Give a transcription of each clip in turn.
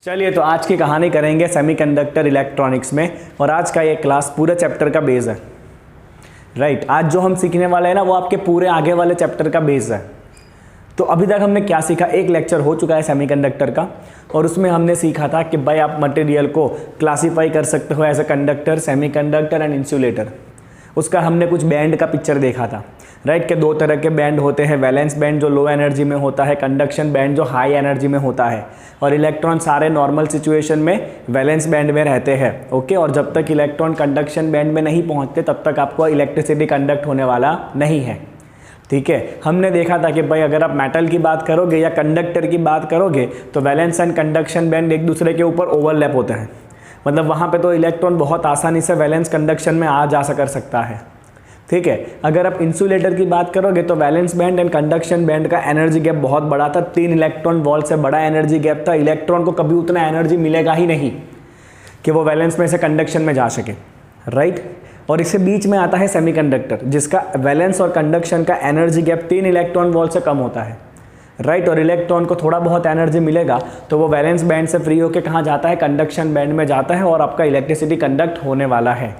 चलिए तो आज की कहानी करेंगे सेमीकंडक्टर इलेक्ट्रॉनिक्स में, और आज का ये क्लास पूरे चैप्टर का बेस है। राइट, आज जो हम सीखने वाले हैं ना वो आपके पूरे आगे वाले चैप्टर का बेस है। तो अभी तक हमने क्या सीखा, एक लेक्चर हो चुका है सेमीकंडक्टर का, और उसमें हमने सीखा था कि भाई आप मटेरियल को क्लासीफाई कर सकते हो as a conductor, semiconductor and insulator. उसका हमने कुछ बैंड का पिक्चर देखा था। राइट, के दो तरह के बैंड होते हैं, वैलेंस बैंड जो लो एनर्जी में होता है, कंडक्शन बैंड जो हाई एनर्जी में होता है। और इलेक्ट्रॉन सारे नॉर्मल सिचुएशन में वैलेंस बैंड में रहते हैं। ओके, और जब तक इलेक्ट्रॉन कंडक्शन बैंड में नहीं पहुंचते तब तक आपको इलेक्ट्रिसिटी कंडक्ट होने वाला नहीं है। ठीक है, हमने देखा था कि भाई अगर आप मेटल की बात करोगे या कंडक्टर की बात करोगे तो वैलेंस एंड कंडक्शन बैंड एक दूसरे के ऊपर ओवरलैप होते हैं। मतलब वहाँ पे तो इलेक्ट्रॉन बहुत आसानी से वैलेंस कंडक्शन में आ जा कर सकता है। ठीक है, अगर आप इंसुलेटर की बात करोगे तो valence band and conduction band का एनर्जी गैप बहुत बड़ा था, 3 इलेक्ट्रॉन वोल्ट से बड़ा एनर्जी गैप था। इलेक्ट्रॉन को कभी उतना एनर्जी मिलेगा ही नहीं कि वो वैलेंस में से कंडक्शन में जा सके। राइट, और इसके बीच में आता है सेमीकंडक्टर, जिसका वैलेंस और कंडक्शन का एनर्जी गैप 3 इलेक्ट्रॉन वोल्ट से कम होता है। राइट, और इलेक्ट्रॉन को थोड़ा बहुत एनर्जी मिलेगा तो वो वैलेंस बैंड से फ्री होकर कहाँ जाता है, कंडक्शन बैंड में जाता है, और आपका इलेक्ट्रिसिटी कंडक्ट होने वाला है।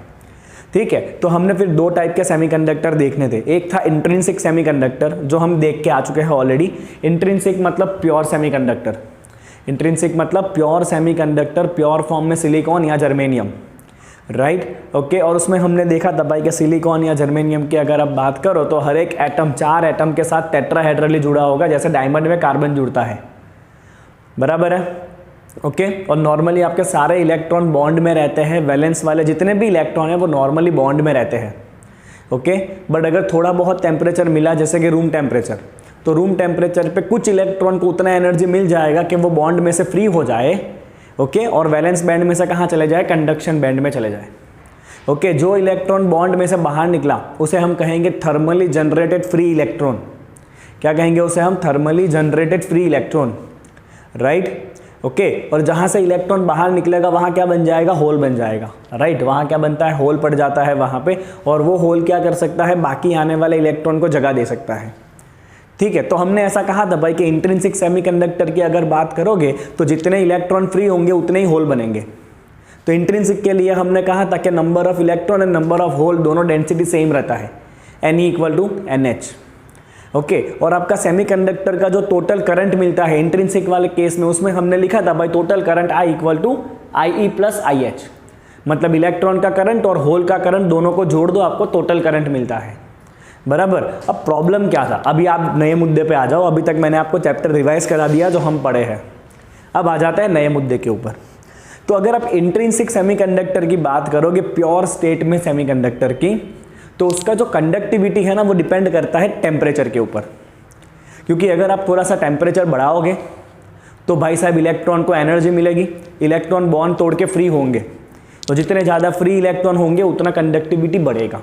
ठीक है, तो हमने फिर 2 टाइप के सेमीकंडक्टर देखने थे। एक था इंट्रिंसिक सेमीकंडक्टर, जो हम देख के आ चुके हैं ऑलरेडी। इंट्रिंसिक मतलब प्योर सेमीकंडक्टर, इंट्रिंसिक मतलब प्योर सेमीकंडक्टर, प्योर फॉर्म में सिलिकॉन या जर्मेनियम। राइट, ओके, और उसमें हमने देखा था भाई कि सिलिकॉन या जर्मेनियम की अगर आप बात करो तो हर एक एटम 4 एटम के साथ टेट्राहेड्रली जुड़ा होगा, जैसे डायमंड में कार्बन जुड़ता है। बराबर है, ओके, और नॉर्मली आपके सारे इलेक्ट्रॉन बॉन्ड में रहते हैं। वैलेंस वाले जितने भी इलेक्ट्रॉन हैं वो नॉर्मली बॉन्ड में रहते हैं। ओके, बट अगर थोड़ा बहुत टेम्परेचर मिला, जैसे कि रूम टेम्परेचर, तो रूम टेम्परेचर पे कुछ इलेक्ट्रॉन को उतना एनर्जी मिल जाएगा कि वो बॉन्ड में से फ्री हो जाए। ओके, और वैलेंस बैंड में से कहाँ चले जाए, कंडक्शन बैंड में चले जाए। ओके, जो इलेक्ट्रॉन बॉन्ड में से बाहर निकला उसे हम कहेंगे थर्मली जनरेटेड फ्री इलेक्ट्रॉन। क्या कहेंगे उसे हम, thermally generated free electron. Right, okay, और जहाँ से इलेक्ट्रॉन बाहर निकलेगा वहाँ क्या बन जाएगा, होल बन जाएगा। राइट, वहाँ क्या बनता है, होल पड़ जाता है वहाँ पे, और वो होल क्या कर सकता है, बाकी आने वाले इलेक्ट्रॉन को जगह दे सकता है। ठीक है, तो हमने ऐसा कहा था भाई कि इंट्रिंसिक सेमीकंडक्टर की अगर बात करोगे तो जितने इलेक्ट्रॉन फ्री होंगे उतने ही होल बनेंगे। तो इंट्रिंसिक के लिए हमने कहा था कि number of electron and number of hole दोनों डेंसिटी सेम रहता है, Ne = NH। ओके, और आपका सेमीकंडक्टर का जो टोटल करंट मिलता है इंट्रिंसिक वाले केस में, उसमें हमने लिखा था भाई total current I = IE + IH। मतलब इलेक्ट्रॉन का करंट और होल का करंट दोनों को जोड़ दो, आपको टोटल करंट मिलता है। बराबर, अब प्रॉब्लम क्या था, अभी आप नए मुद्दे पे आ जाओ। अभी तक मैंने आपको चैप्टर रिवाइज करा दिया जो हम पढ़े हैं, अब आ जाता है नए मुद्दे के ऊपर। तो अगर आप इंट्रिंसिक सेमीकंडक्टर की बात करोगे, प्योर स्टेट में सेमीकंडक्टर की, तो उसका जो कंडक्टिविटी है ना वो डिपेंड करता है टेम्परेचर के ऊपर। क्योंकि अगर आप थोड़ा सा टेम्परेचर बढ़ाओगे तो भाई साहब इलेक्ट्रॉन को एनर्जी मिलेगी, इलेक्ट्रॉन बॉन्ड तोड़ के फ्री होंगे, तो जितने ज़्यादा फ्री इलेक्ट्रॉन होंगे उतना कंडक्टिविटी बढ़ेगा।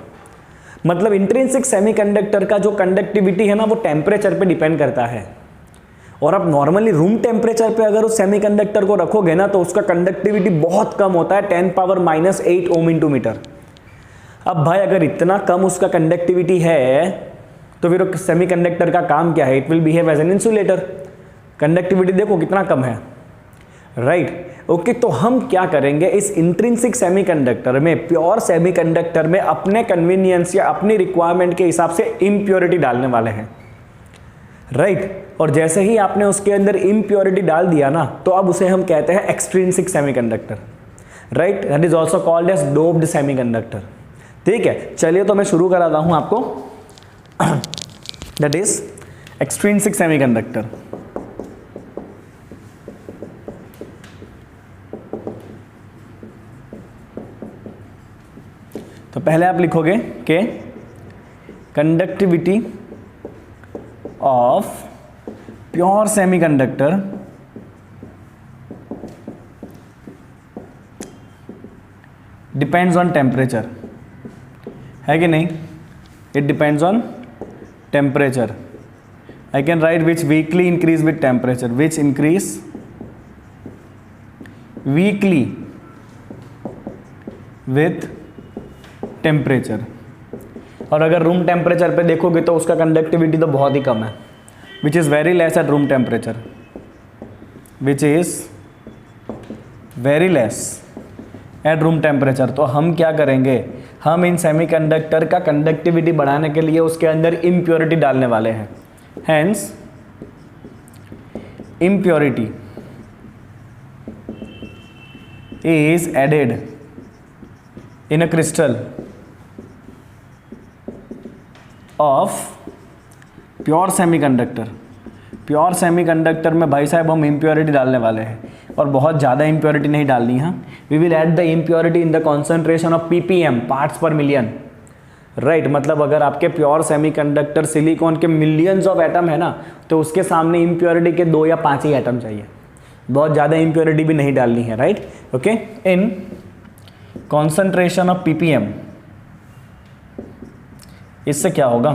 मतलब इंट्रिंसिक सेमीकंडक्टर का जो कंडक्टिविटी है ना वो टेम्परेचर पे डिपेंड करता है। और आप नॉर्मली रूम टेम्परेचर पे अगर उस सेमीकंडक्टर को रखोगे ना तो उसका कंडक्टिविटी बहुत कम होता है, 10⁻⁻8 ओम × मीटर। अब भाई अगर इतना कम उसका कंडक्टिविटी है तो फिर सेमीकंडक्टर का काम क्या है, it will behave as an insulator. Conductivity देखो कितना कम है। राइट, ओके, तो हम क्या करेंगे, इस इंट्रिंसिक सेमीकंडक्टर में, प्योर सेमीकंडक्टर में अपने कन्वीनियंस या अपनी रिक्वायरमेंट के हिसाब से इम्प्योरिटी डालने वाले हैं। राइट, और जैसे ही आपने उसके अंदर इम्प्योरिटी डाल दिया ना तो अब उसे हम कहते हैं extrinsic semiconductor. Right, that is also called as doped semiconductor. ठीक है, चलिए तो मैं शुरू कराता हूं आपको। That is extrinsic semiconductor. तो पहले आप लिखोगे कि conductivity of pure semiconductor depends on temperature, है कि नहीं, it depends on temperature. I can write which weakly increase with temperature, which increase weakly with temperature. और अगर रूम टेम्परेचर पे देखोगे तो उसका कंडक्टिविटी तो बहुत ही कम है, which is very less at room temperature, which is very less at room temperature. तो हम क्या करेंगे, हम इन सेमीकंडक्टर का कंडक्टिविटी बढ़ाने के लिए उसके अंदर इम्प्योरिटी डालने वाले हैं। Hence impurity is added in a crystal of pure semiconductor. Pure semiconductor में भाई साहब हम इम्प्योरिटी डालने वाले हैं, और बहुत ज़्यादा इम्प्योरिटी नहीं डालनी है। We will add the impurity in the concentration of ppm, parts per million. Right, मतलब अगर आपके प्योर सेमीकंडक्टर सिलिकॉन के मिलियंस ऑफ एटम है ना, तो उसके सामने इम्प्योरिटी के 2 या 5 ही एटम चाहिए, बहुत ज़्यादा इम्प्योरिटी भी नहीं डालनी है। Right, okay. In concentration of ppm, इससे क्या होगा,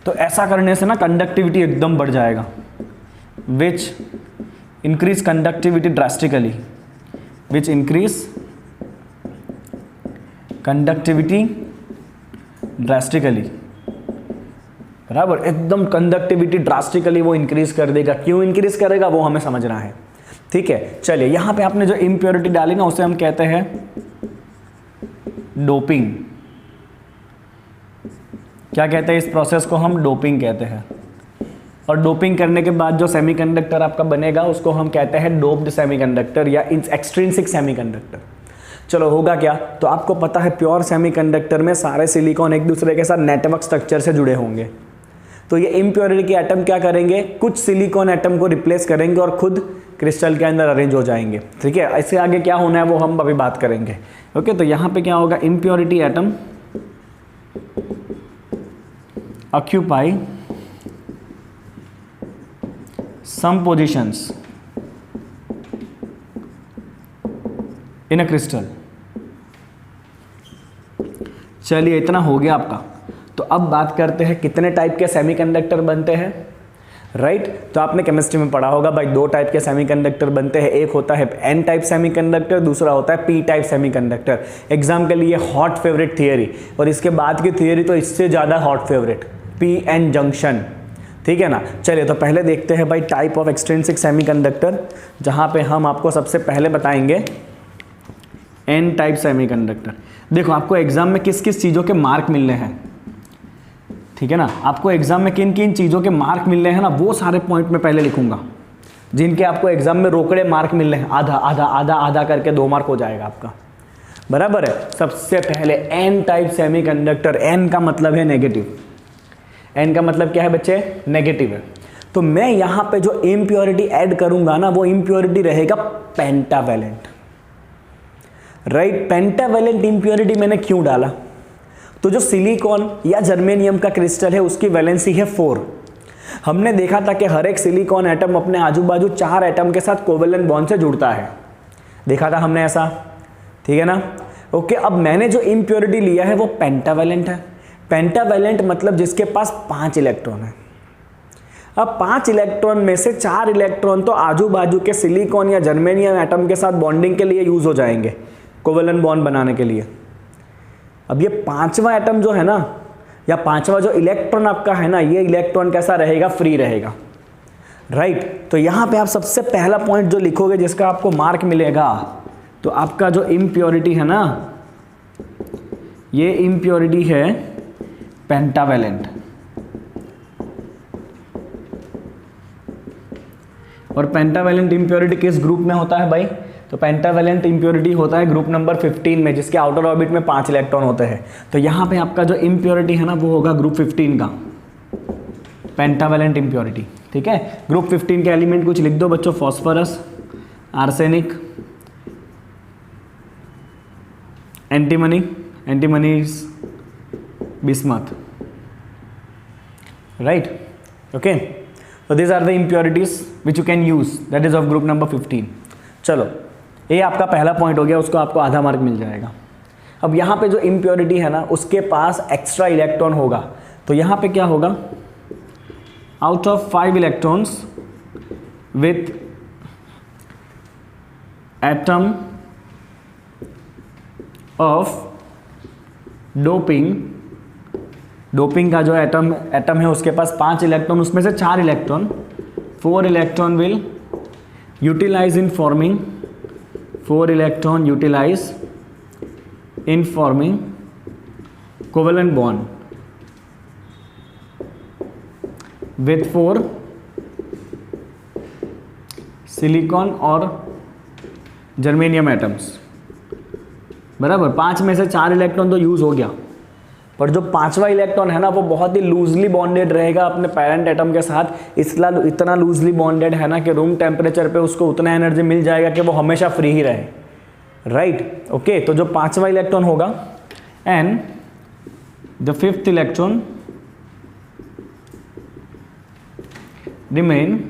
तो ऐसा करने से ना कंडक्टिविटी एकदम बढ़ जाएगा, which increase conductivity drastically, which increase conductivity drastically. बराबर, एकदम कंडक्टिविटी ड्रास्टिकली वो इंक्रीज कर देगा। क्यों इंक्रीज करेगा वो हमें समझना है। ठीक है, चलिए यहां पे आपने जो इम्प्योरिटी डाली ना, उसे हम कहते हैं डोपिंग। क्या कहते हैं इस प्रोसेस को, हम डोपिंग कहते हैं। और डोपिंग करने के बाद जो सेमीकंडक्टर आपका बनेगा उसको हम कहते हैं डोप्ड सेमीकंडक्टर या एक्सट्रिंसिक सेमीकंडक्टर। चलो होगा क्या, तो आपको पता है प्योर सेमीकंडक्टर में सारे सिलिकॉन एक दूसरे के साथ नेटवर्क स्ट्रक्चर से जुड़े होंगे। तो ये इम्प्योरिटी के एटम क्या करेंगे, कुछ सिलिकॉन एटम को रिप्लेस करेंगे और खुद क्रिस्टल के अंदर अरेंज हो जाएंगे। ठीक है, इससे आगे क्या होना है वो हम अभी बात करेंगे। ओके, तो यहाँ पे क्या होगा, impurity atom occupy some positions in a crystal। चलिए इतना हो गया आपका। तो अब बात करते हैं कितने टाइप के सेमीकंडक्टर बनते हैं। राइट, तो आपने केमिस्ट्री में पढ़ा होगा भाई, 2 टाइप के सेमीकंडक्टर बनते हैं। एक होता है एन टाइप सेमीकंडक्टर, दूसरा होता है पी टाइप सेमीकंडक्टर। एग्जाम के लिए हॉट फेवरेट थियरी, और इसके बाद की थियरी तो इससे ज़्यादा hot favourite, P N junction. ठीक है ना। चलिए तो पहले देखते हैं भाई टाइप ऑफ एक्सट्रिंसिक सेमीकंडक्टर, जहाँ पे हम आपको सबसे पहले बताएंगे एन टाइप सेमीकंडक्टर। देखो आपको एग्जाम में किस किस चीज़ों के मार्क मिलने हैं, ठीक है ना, आपको एग्जाम में किन किन चीज़ों के मार्क मिलने हैं ना, वो सारे पॉइंट में पहले लिखूंगा, जिनके आपको एग्जाम में रोकड़े मार्क मिलने हैं। आधा आधा आधा आधा करके 2 मार्क हो जाएगा आपका। बराबर है। सबसे पहले एन टाइप सेमीकंडक्टर, एन का मतलब है नेगेटिव। एन का मतलब क्या है बच्चे, नेगेटिव है। तो मैं यहाँ पे जो इम्प्योरिटी ऐड करूंगा ना, वो इम्प्योरिटी रहेगा पेंटावेलेंट। राइट, पेंटावेलेंट इम्प्योरिटी मैंने क्यों डाला, तो जो सिलिकॉन या जर्मेनियम का क्रिस्टल है उसकी वैलेंसी है 4। हमने देखा था कि हर एक सिलिकॉन एटम अपने आजू बाजू 4 एटम के साथ कोवेलेंट बॉन्ड से जुड़ता है, देखा था हमने ऐसा। ठीक है ना। ओके, अब मैंने जो इम्प्योरिटी लिया है वो पेंटावेलेंट है। पेंटावेलेंट मतलब जिसके पास 5 इलेक्ट्रॉन है। अब 5 इलेक्ट्रॉन में से 4 इलेक्ट्रॉन तो आजू बाजू के सिलिकॉन या जर्मेनियम एटम के साथ बॉन्डिंग के लिए यूज हो जाएंगे, कोवेलेंट बॉन्ड बनाने के लिए। अब ये 5वां एटम जो है ना, या 5वां जो इलेक्ट्रॉन आपका है ना, ये इलेक्ट्रॉन कैसा रहेगा, फ्री रहेगा। राइट, तो यहाँ पे आप सबसे पहला पॉइंट जो लिखोगे जिसका आपको मार्क मिलेगा, तो आपका जो इम्प्योरिटी है ना, ये इम्प्योरिटी है पेंटावेलेंट। और पेंटावेलेंट इम्प्योरिटी किस ग्रुप में होता है भाई, तो पेंटावेलेंट इम्प्योरिटी होता है ग्रुप नंबर 15 में, जिसके आउटर ऑर्बिट में 5 इलेक्ट्रॉन होते हैं। तो यहाँ पे आपका जो इम्प्योरिटी है ना, वो होगा ग्रुप 15 का पेंटावेलेंट इम्प्योरिटी। ठीक है, ग्रुप 15 के एलिमेंट कुछ लिख दो बच्चों, phosphorus, arsenic, antimony, antimonies, bismuth. Right, okay, so these are the impurities which you can use, that is of group number 15। चलो ये आपका पहला पॉइंट हो गया, उसको आपको आधा मार्क मिल जाएगा। अब यहाँ पे जो इम्प्योरिटी है ना, उसके पास एक्स्ट्रा इलेक्ट्रॉन होगा, तो यहाँ पे क्या होगा, out of 5 electrons with atom of doping, doping का जो एटम है उसके पास 5 इलेक्ट्रॉन, उसमें से 4 electron, 4 electron will utilise in forming 4 electron utilise in forming covalent bond with 4 silicon और जर्मेनियम एटम्स। बराबर, 5 में से 4 इलेक्ट्रॉन तो यूज़ हो गया, पर जो 5वां इलेक्ट्रॉन है ना वो बहुत ही लूजली बॉन्डेड रहेगा अपने पेरेंट एटम के साथ। इसलिए इतना लूजली बॉन्डेड है ना कि रूम टेम्परेचर पे उसको उतना एनर्जी मिल जाएगा कि वो हमेशा फ्री ही रहे, राइट। ओके, तो जो 5वां इलेक्ट्रॉन होगा and the 5th electron remain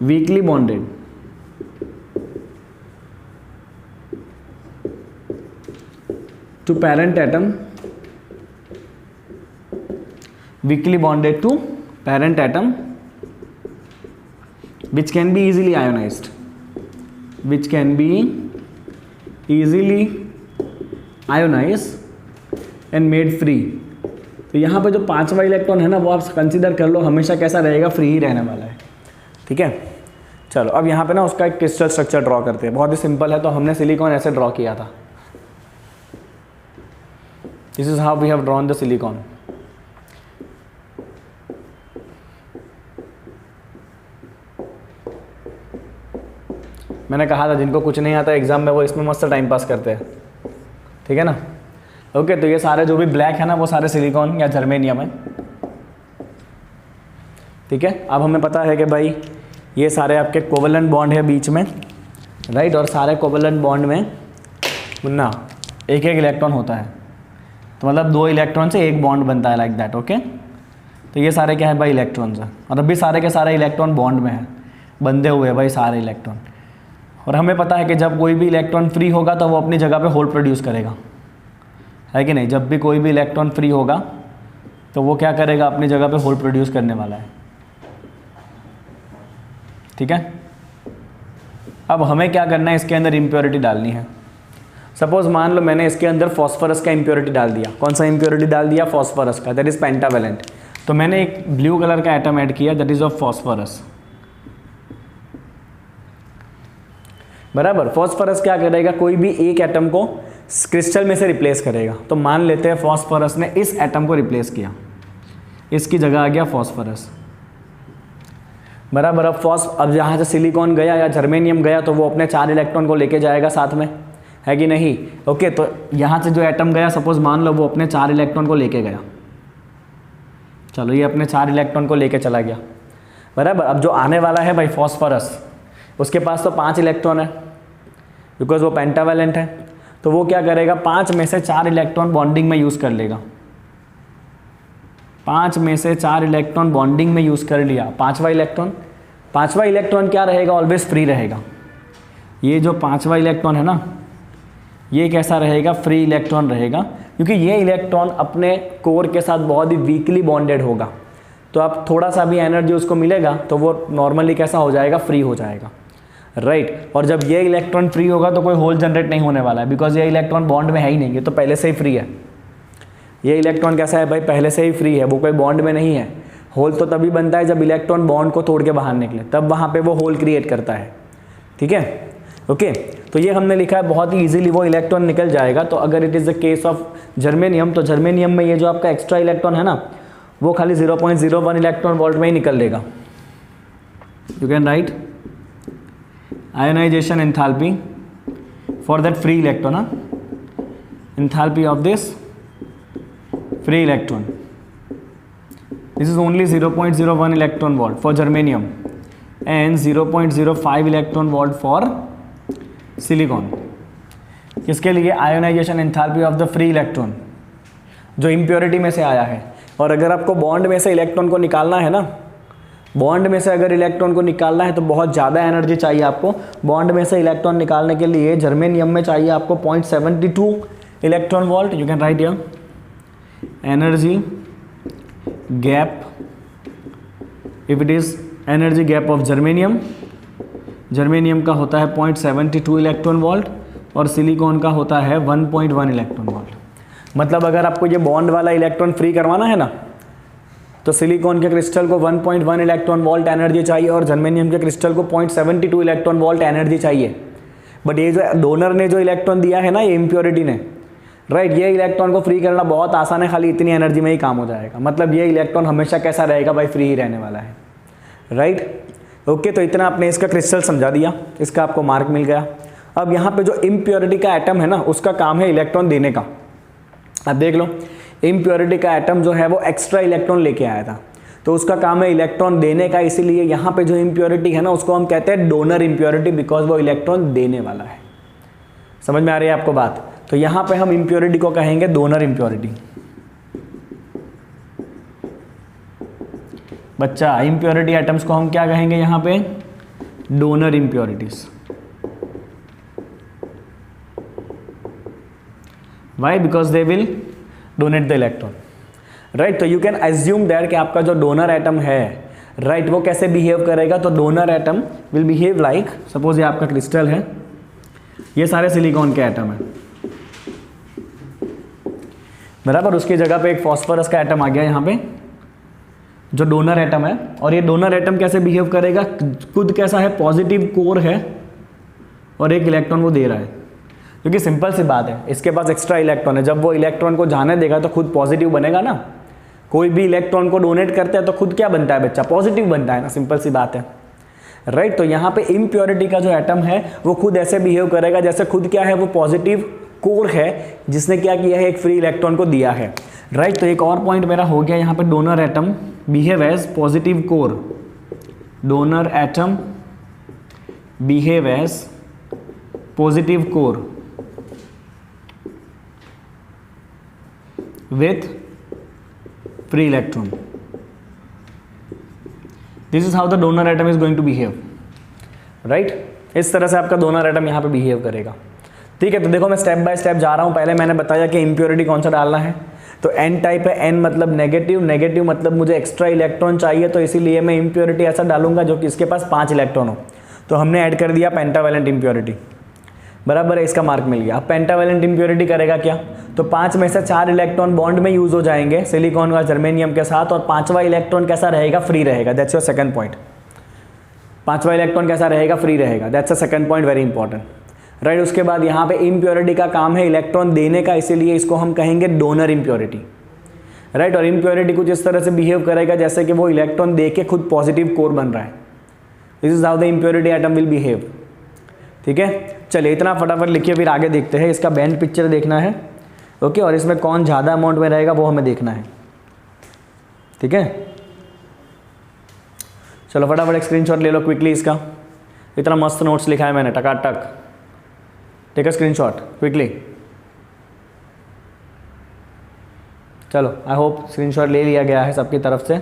weekly bonded to parent atom, weakly bonded to parent atom, which can be easily ionized, which can be easily ionized and made free। तो यहाँ पे जो 5वां electron है ना वो आप कंसीडर कर लो हमेशा कैसा रहेगा, फ्री ही रहने वाला है, ठीक है। चलो अब यहाँ पे ना उसका एक क्रिस्टल स्ट्रक्चर ड्रॉ करते हैं, बहुत ही सिंपल है। तो हमने सिलिकॉन ऐसे ड्रॉ किया था, This is how we have drawn the silicon। मैंने कहा था जिनको कुछ नहीं आता एग्जाम में वो इसमें मस्त टाइम पास करते हैं, ठीक है ना। ओके, तो ये सारे जो भी ब्लैक है ना वो सारे सिलिकॉन या जर्मेनियम है, ठीक है। अब हमें पता है कि भाई ये सारे आपके कोवेलेंट बॉन्ड है बीच में, राइट, और सारे कोवेलेंट बॉन्ड में ना एक एक इलेक्ट्रॉन होता है, तो मतलब 2 इलेक्ट्रॉन से एक बॉन्ड बनता है, लाइक दैट। ओके, तो ये सारे क्या है भाई, इलेक्ट्रॉन्स हैं, और अभी सारे के सारे इलेक्ट्रॉन बॉन्ड में है, बंधे हुए हैं भाई सारे इलेक्ट्रॉन। और हमें पता है कि जब कोई भी इलेक्ट्रॉन फ्री होगा तो वो अपनी जगह पे होल प्रोड्यूस करेगा, है कि नहीं। जब भी कोई भी इलेक्ट्रॉन फ्री होगा तो वो क्या करेगा, अपनी जगह पे होल प्रोड्यूस करने वाला है, ठीक है। अब हमें क्या करना है, इसके अंदर इम्प्योरिटी डालनी है। सपोज मान लो मैंने इसके अंदर फॉस्फोरस का इम्प्योरिटी डाल दिया। कौन सा इम्प्योरिटी डाल दिया, फॉस्फोरस का, दैट इज पेंटावेलेंट। तो मैंने एक ब्लू कलर का एटम ऐड किया, दैट इज ऑफ फॉस्फोरस। बराबर, फॉस्फोरस क्या करेगा, कोई भी एक एटम को क्रिस्टल में से रिप्लेस करेगा। तो मान लेते हैं फॉस्फोरस ने इस एटम को रिप्लेस किया, इसकी जगह आ गया फॉस्फोरस। बराबर, अब यहाँ से सिलिकॉन गया या जर्मेनियम गया तो वो अपने 4 इलेक्ट्रॉन को लेके जाएगा साथ में, है कि नहीं। ओके, तो यहाँ से जो एटम गया, सपोज मान लो वो अपने 4 इलेक्ट्रॉन को लेके गया, चलो ये अपने 4 इलेक्ट्रॉन को लेके चला गया। बराबर, अब जो आने वाला है भाई फॉस्फोरस, उसके पास तो 5 इलेक्ट्रॉन है बिकॉज वो पेंटावेलेंट है। तो वो क्या करेगा, 5 में से 4 इलेक्ट्रॉन बॉन्डिंग में यूज़ कर लेगा। 5 में से 4 इलेक्ट्रॉन बॉन्डिंग में यूज़ कर लिया। 5वां इलेक्ट्रॉन क्या रहेगा, ऑलवेज फ्री रहेगा। ये जो 5वां इलेक्ट्रॉन है ना, ये कैसा रहेगा, फ्री इलेक्ट्रॉन रहेगा, क्योंकि ये इलेक्ट्रॉन अपने कोर के साथ बहुत ही वीकली बॉन्डेड होगा। तो अब थोड़ा सा भी एनर्जी उसको मिलेगा तो वो नॉर्मली कैसा हो जाएगा, फ्री हो जाएगा, राइट। और जब ये इलेक्ट्रॉन फ्री होगा तो कोई होल जनरेट नहीं होने वाला है, बिकॉज ये इलेक्ट्रॉन बॉन्ड में है ही नहीं, ये तो पहले से ही फ्री है। ये इलेक्ट्रॉन कैसा है भाई, पहले से ही फ्री है, वो कोई बॉन्ड में नहीं है। होल तो तभी बनता है जब इलेक्ट्रॉन बॉन्ड को तोड़ के बाहर निकले, तब वहाँ पे वो होल क्रिएट करता है, ठीक है। ओके, तो ये हमने लिखा है, बहुत ही इजीली वो इलेक्ट्रॉन निकल जाएगा। तो अगर it is the case of germanium, तो जर्मेनियम में ये जो आपका एक्स्ट्रा इलेक्ट्रॉन है ना, वो खाली 0.01 इलेक्ट्रॉन वोल्ट में ही निकल लेगा। You can write ionisation enthalpy for that free electron, enthalpy of this free electron, this is only 0.01 electron volt for germanium and 0.05 electron volt for silicon. किसके लिए, ionisation enthalpy of the free electron जो impurity में से आया है। और अगर आपको बॉन्ड में से इलेक्ट्रॉन को निकालना है ना, बॉन्ड में से अगर इलेक्ट्रॉन को निकालना है तो बहुत ज़्यादा एनर्जी चाहिए आपको। बॉन्ड में से इलेक्ट्रॉन निकालने के लिए जर्मेनियम में चाहिए आपको 0.72 electron volt. You can write here energy gap, if it is energy gap of germanium, germanium का होता है 0.72 इलेक्ट्रॉन वोल्ट और सिलिकॉन का होता है 1.1 इलेक्ट्रॉन वोल्ट। मतलब अगर आपको ये बॉन्ड वाला इलेक्ट्रॉन फ्री करवाना है ना, तो सिलिकॉन के क्रिस्टल को 1.1 इलेक्ट्रॉन वोल्ट एनर्जी चाहिए और जर्मेनियम के क्रिस्टल को 0.72 इलेक्ट्रॉन वोल्ट एनर्जी चाहिए। बट ये जो डोनर ने जो इलेक्ट्रॉन दिया है ना, ये इम्प्योरिटी ने, राइट, ये इलेक्ट्रॉन को फ्री करना बहुत आसान है, खाली इतनी एनर्जी में ही काम हो जाएगा। मतलब ये इलेक्ट्रॉन हमेशा कैसा रहेगा भाई, फ्री ही रहने वाला है, राइट। ओके, तो इतना आपने इसका क्रिस्टल समझा दिया, इसका आपको मार्क मिल गया। अब यहाँ पे जो इम्प्योरिटी का एटम है ना, उसका काम है इलेक्ट्रॉन देने का। अब देख लो, इम्प्योरिटी का एटम जो है वो एक्स्ट्रा इलेक्ट्रॉन लेके आया था, तो उसका काम है इलेक्ट्रॉन देने का। इसीलिए यहाँ पे जो इम्प्योरिटी है ना, उसको हम कहते हैं डोनर इम्प्योरिटी, बिकॉज वो इलेक्ट्रॉन देने वाला है। समझ में आ रही है आपको बात? तो यहाँ पे हम इम्प्योरिटी को कहेंगे डोनर इम्प्योरिटी। बच्चा, इम्प्योरिटी एटम्स को हम क्या कहेंगे यहाँ पे? Donor impurities. Why? Because they will donate the electron, right. तो यू कैन एज्यूम दैट कि आपका जो डोनर एटम है, राइट, वो कैसे बिहेव करेगा? तो donor atom will behave like, suppose ये आपका क्रिस्टल है, ये सारे सिलिकॉन के एटम है, बराबर। उसकी जगह पे एक फॉस्फोरस का एटम आ गया यहाँ पे, जो डोनर एटम है। और ये डोनर एटम कैसे बिहेव करेगा? खुद कैसा है? पॉजिटिव कोर है और एक इलेक्ट्रॉन वो दे रहा है, क्योंकि सिंपल सी बात है, इसके पास एक्स्ट्रा इलेक्ट्रॉन है। जब वो इलेक्ट्रॉन को जाने देगा तो खुद पॉजिटिव बनेगा ना। कोई भी इलेक्ट्रॉन को डोनेट करते हैं तो खुद क्या बनता है बच्चा? पॉजिटिव बनता है ना, सिंपल सी बात है, राइट। तो यहाँ पे इम्प्योरिटी का जो एटम है वो खुद ऐसे बिहेव करेगा जैसे खुद क्या है, वो पॉजिटिव कोर है, जिसने क्या किया है? एक फ्री इलेक्ट्रॉन को दिया है, राइट। तो एक और पॉइंट मेरा हो गया यहाँ पे, donor atom behave as positive core. Donor atom behave as positive core with free electron. This is how the donor atom is going to behave, right? इस तरह से आपका डोनर एटम यहाँ पे बिहेव करेगा, ठीक है। तो देखो मैं स्टेप बाय स्टेप जा रहा हूँ। पहले मैंने बताया कि इम्प्योरिटी कौन सा डालना है, तो एन टाइप है। एन मतलब नेगेटिव, नेगेटिव मतलब मुझे एक्स्ट्रा इलेक्ट्रॉन चाहिए, तो इसीलिए मैं इम्प्योरिटी ऐसा डालूंगा जो कि इसके पास 5 इलेक्ट्रॉन हो। तो हमने ऐड कर दिया पेंटावैलेंट इम्प्योरिटी, बराबर है, इसका मार्क मिल गया। अब पेंटावैलेंट इम्प्योरिटी करेगा क्या? तो 5 में से 4 इलेक्ट्रॉन बॉन्ड में यूज हो जाएंगे सिलिकॉन और जर्मेनियम के साथ, और 5वां इलेक्ट्रॉन कैसा रहेगा? फ्री रहेगा। That's your second point. 5वां इलेक्ट्रॉन कैसा रहेगा? फ्री रहेगा। That's a second point, very important, right. उसके बाद यहाँ पे इम्प्योरिटी का काम है इलेक्ट्रॉन देने का, इसीलिए इसको हम कहेंगे डोनर इम्प्योरिटी, राइट। और इम्प्योरिटी कुछ इस तरह से बिहेव करेगा जैसे कि वो इलेक्ट्रॉन दे के खुद पॉजिटिव कोर बन रहा है। This is how the impurity atom will behave, ठीक है। चलिए इतना फटाफट लिखिए, फिर आगे देखते हैं। इसका बैंड पिक्चर देखना है, ओके, और इसमें कौन ज़्यादा अमाउंट में रहेगा वो हमें देखना है, ठीक है। चलो फटाफट एक स्क्रीनशॉट ले लो क्विकली इसका। इतना मस्त नोट्स लिखा है मैंने, टकाटक। Take a screenshot quickly. चलो, आई होप स्क्रीनशॉट ले लिया गया है सबकी तरफ से,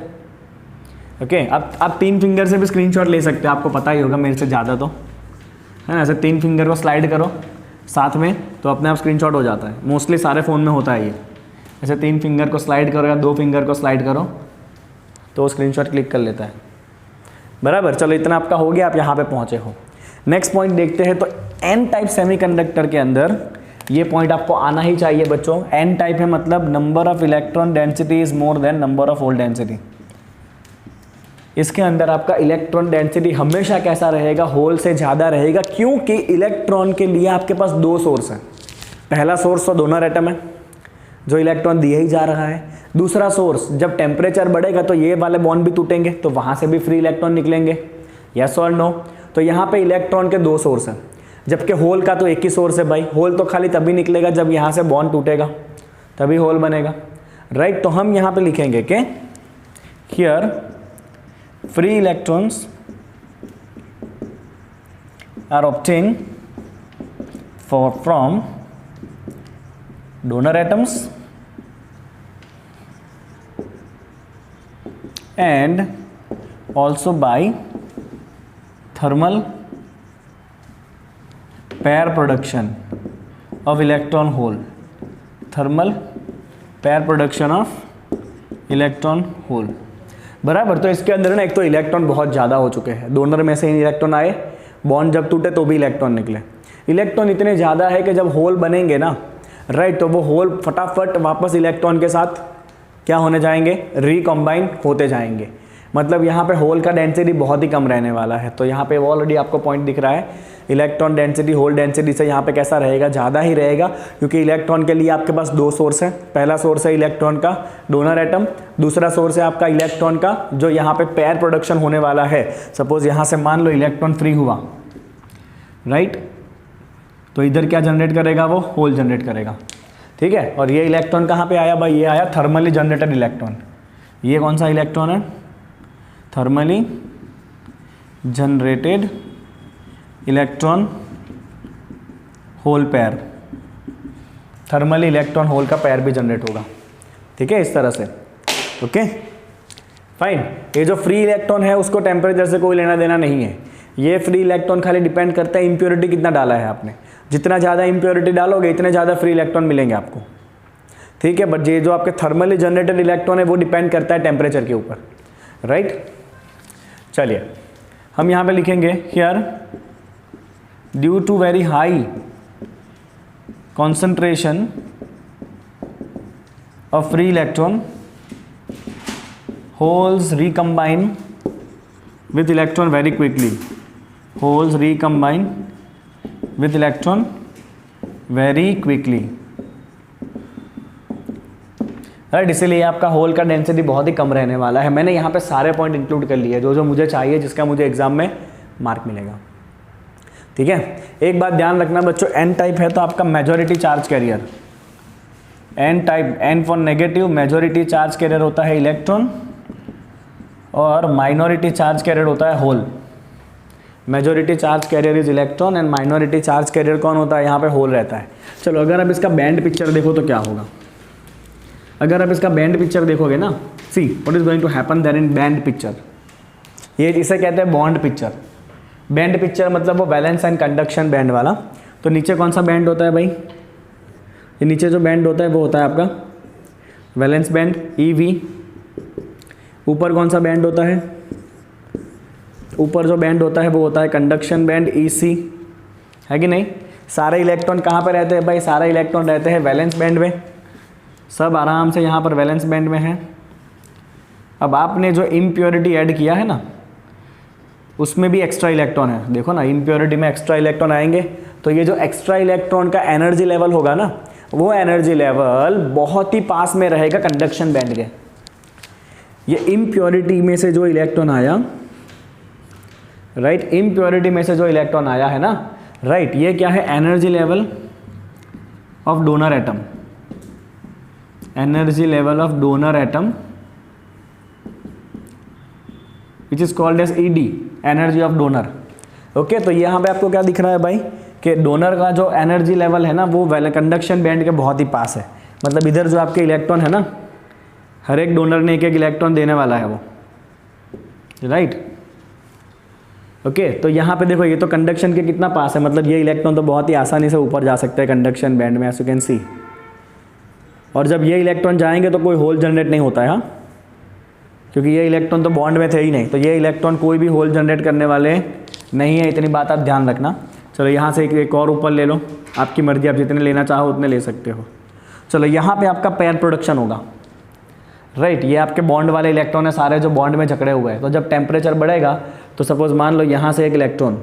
ओके। अब आप 3 फिंगर से भी स्क्रीनशॉट ले सकते हैं, आपको पता ही होगा मेरे से ज़्यादा तो, है ना। ऐसे 3 फिंगर को स्लाइड करो साथ में तो अपने आप स्क्रीनशॉट हो जाता है। मोस्टली सारे फ़ोन में होता है ये। ऐसे 3 फिंगर को स्लाइड करो या 2 फिंगर को स्लाइड करो तो स्क्रीनशॉट क्लिक कर लेता है, बराबर। चलो इतना आपका हो गया, आप यहाँ पे पहुँचे हो। नेक्स्ट पॉइंट देखते हैं। तो एन टाइप सेमीकंडक्टर के अंदर ये पॉइंट आपको आना ही चाहिए बच्चों। एन टाइप है मतलब number of electron density is more than number of hole density. इसके अंदर आपका इलेक्ट्रॉन डेंसिटी हमेशा कैसा रहेगा? होल से ज़्यादा रहेगा, क्योंकि इलेक्ट्रॉन के लिए आपके पास 2 सोर्स हैं। पहला सोर्स तो डोनर एटम है जो इलेक्ट्रॉन दिए ही जा रहा है। दूसरा सोर्स, जब टेम्परेचर बढ़ेगा तो ये वाले बॉन्ड भी टूटेंगे, तो वहाँ से भी फ्री इलेक्ट्रॉन निकलेंगे, यस और नो। तो यहाँ पे इलेक्ट्रॉन के 2 सोर्स हैं, जबकि होल का तो एक ही सोर्स है भाई। होल तो खाली तभी निकलेगा जब यहाँ से बॉन्ड टूटेगा, तभी होल बनेगा, राइट। तो हम यहाँ पे लिखेंगे कि here free electrons are obtained from donor atoms and also by thermal pair production of electron hole. Thermal pair production of electron hole, बराबर। तो इसके अंदर ना एक तो इलेक्ट्रॉन बहुत ज़्यादा हो चुके हैं, डोनर में से ही इलेक्ट्रॉन आए, बॉन्ड जब टूटे तो भी इलेक्ट्रॉन निकले। इलेक्ट्रॉन इतने ज़्यादा है कि जब होल बनेंगे ना, राइट, तो वो होल फटाफट वापस इलेक्ट्रॉन के साथ क्या होने जाएंगे? रिकम्बाइन होते जाएंगे। मतलब यहाँ पे होल का डेंसिटी बहुत ही कम रहने वाला है। तो यहाँ पे ऑलरेडी आपको पॉइंट दिख रहा है, इलेक्ट्रॉन डेंसिटी होल डेंसिटी से यहाँ पे कैसा रहेगा, ज़्यादा ही रहेगा, क्योंकि इलेक्ट्रॉन के लिए आपके पास दो सोर्स है। पहला सोर्स है इलेक्ट्रॉन का डोनर एटम, दूसरा सोर्स है आपका इलेक्ट्रॉन का जो यहाँ पे पेयर प्रोडक्शन होने वाला है। सपोज यहाँ से मान लो इलेक्ट्रॉन फ्री हुआ, राइट, तो इधर क्या जनरेट करेगा, वो होल जनरेट करेगा, ठीक है। और ये इलेक्ट्रॉन कहाँ पे आया भाई, ये आया थर्मली जनरेटेड इलेक्ट्रॉन। ये कौन सा इलेक्ट्रॉन है, thermally generated electron hole pair, thermally electron hole का पेयर भी जनरेट होगा, ठीक है, इस तरह से। Okay fine. ये जो फ्री इलेक्ट्रॉन है उसको टेम्परेचर से कोई लेना देना नहीं है। ये फ्री इलेक्ट्रॉन खाली डिपेंड करता है इम्प्योरिटी कितना डाला है आपने। जितना ज़्यादा इम्प्योरिटी डालोगे इतने ज़्यादा फ्री इलेक्ट्रॉन मिलेंगे आपको, ठीक है। बट ये जो आपके थर्मली जनरेटेड इलेक्ट्रॉन है वो डिपेंड करता है टेम्परेचर के ऊपर, राइट। चलिए हम यहाँ पे लिखेंगे here due to very high concentration of free electron holes recombine with electron very quickly, holes recombine with electron very quickly, right. इसीलिए आपका होल का डेंसिटी बहुत ही कम रहने वाला है। मैंने यहाँ पे सारे पॉइंट इंक्लूड कर लिए जो जो मुझे चाहिए, जिसका मुझे एग्जाम में मार्क मिलेगा, ठीक है। एक बात ध्यान रखना बच्चों, एन टाइप है तो आपका majority charge carrier, N type, N for negative, majority charge carrier होता है इलेक्ट्रॉन और माइनॉरिटी चार्ज कैरियर होता है hole. Majority charge carrier is electron and minority charge carrier कौन होता है, यहाँ पे होल रहता है। चलो अगर आप इसका बैंड पिक्चर देखो तो क्या होगा, अगर आप इसका बैंड पिक्चर देखोगे ना, see what is going to happen there in band picture, ये इसे कहते हैं बॉन्ड पिक्चर। बैंड पिक्चर मतलब वो वैलेंस एंड कंडक्शन बैंड वाला। तो नीचे कौन सा बैंड होता है भाई, ये नीचे जो बैंड होता है वो होता है आपका वैलेंस बैंड EV। ऊपर कौन सा बैंड होता है, ऊपर जो बैंड होता है वो होता है कंडक्शन बैंड EC, है कि नहीं। सारे इलेक्ट्रॉन कहाँ पे रहते हैं भाई, सारे इलेक्ट्रॉन रहते हैं वैलेंस बैंड में, सब आराम से यहाँ पर वैलेंस बैंड में है। अब आपने जो इम्प्योरिटी ऐड किया है ना, उसमें भी एक्स्ट्रा इलेक्ट्रॉन है, देखो ना इम्प्योरिटी में एक्स्ट्रा इलेक्ट्रॉन आएंगे, तो ये जो एक्स्ट्रा इलेक्ट्रॉन का एनर्जी लेवल होगा ना, वो एनर्जी लेवल बहुत ही पास में रहेगा कंडक्शन बैंड के। ये इम्प्योरिटी में से जो इलेक्ट्रॉन आया, राइट, इम्प्योरिटी में से जो इलेक्ट्रॉन आया है ना, राइट, ये क्या है, energy level of donor atom, energy level of donor atom which is called as ED, energy of donor. Okay, तो यहाँ पे आपको क्या दिख रहा है भाई कि डोनर का जो एनर्जी लेवल है ना वो कंडक्शन बैंड के बहुत ही पास है। मतलब इधर जो आपके इलेक्ट्रॉन है ना, हर एक डोनर ने एक एक इलेक्ट्रॉन देने वाला है वो, राइट। ओके, तो यहाँ पे देखो ये तो कंडक्शन के कितना पास है, मतलब ये इलेक्ट्रॉन तो बहुत ही आसानी से ऊपर जा सकते हैं कंडक्शन बैंड में, एज यू कैन सी। और जब ये इलेक्ट्रॉन जाएंगे तो कोई होल जनरेट नहीं होता है, हाँ, क्योंकि ये इलेक्ट्रॉन तो बॉन्ड में थे ही नहीं, तो ये इलेक्ट्रॉन कोई भी होल जनरेट करने वाले नहीं है, इतनी बात आप ध्यान रखना। चलो यहाँ से एक और ऊपर ले लो, आपकी मर्जी, आप जितने लेना चाहो उतने ले सकते हो। चलो यहाँ पे आपका पेयर प्रोडक्शन होगा, राइट। ये आपके बॉन्ड वाले इलेक्ट्रॉन है सारे जो बॉन्ड में जकड़े हुए हैं। तो जब टेम्परेचर बढ़ेगा तो सपोज मान लो यहाँ से एक इलेक्ट्रॉन,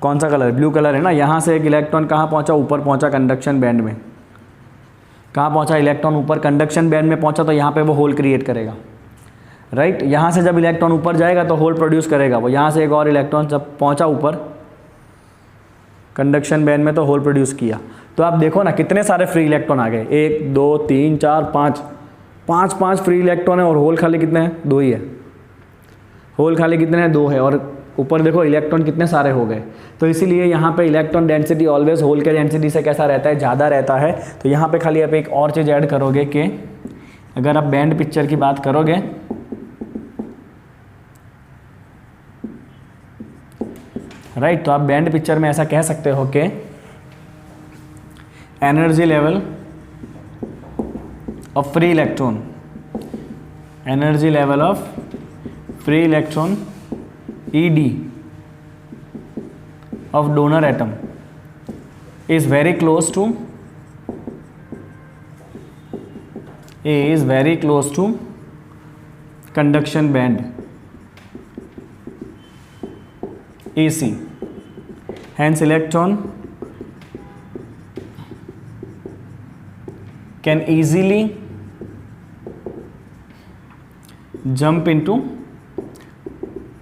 कौन सा कलर, ब्लू कलर है ना, यहाँ से एक इलेक्ट्रॉन कहाँ पहुँचा, ऊपर पहुँचा कंडक्शन बैंड में। कहाँ पहुँचा, इलेक्ट्रॉन ऊपर कंडक्शन बैंड में पहुँचा, तो यहाँ पे वो होल क्रिएट करेगा, राइट। यहाँ से जब इलेक्ट्रॉन ऊपर जाएगा तो होल प्रोड्यूस करेगा वो। यहाँ से एक और इलेक्ट्रॉन जब पहुँचा ऊपर कंडक्शन बैंड में तो होल प्रोड्यूस किया। तो आप देखो ना कितने सारे फ्री इलेक्ट्रॉन आ गए, 1 2 3 4 5, 5 फ्री इलेक्ट्रॉन है, और होल खाली कितने हैं, 2 ही है। होल खाली कितने हैं, 2 है, और ऊपर देखो इलेक्ट्रॉन कितने सारे हो गए। तो इसीलिए यहाँ पे इलेक्ट्रॉन डेंसिटी ऑलवेज होल के डेंसिटी से कैसा रहता है, ज़्यादा रहता है। तो यहाँ पे खाली आप एक और चीज़ ऐड करोगे कि अगर आप बैंड पिक्चर की बात करोगे, राइट, तो आप बैंड पिक्चर में ऐसा कह सकते हो कि energy level of free electron, energy level of free electron ED of donor atom is very close to conduction band, AC, hence electron can easily jump into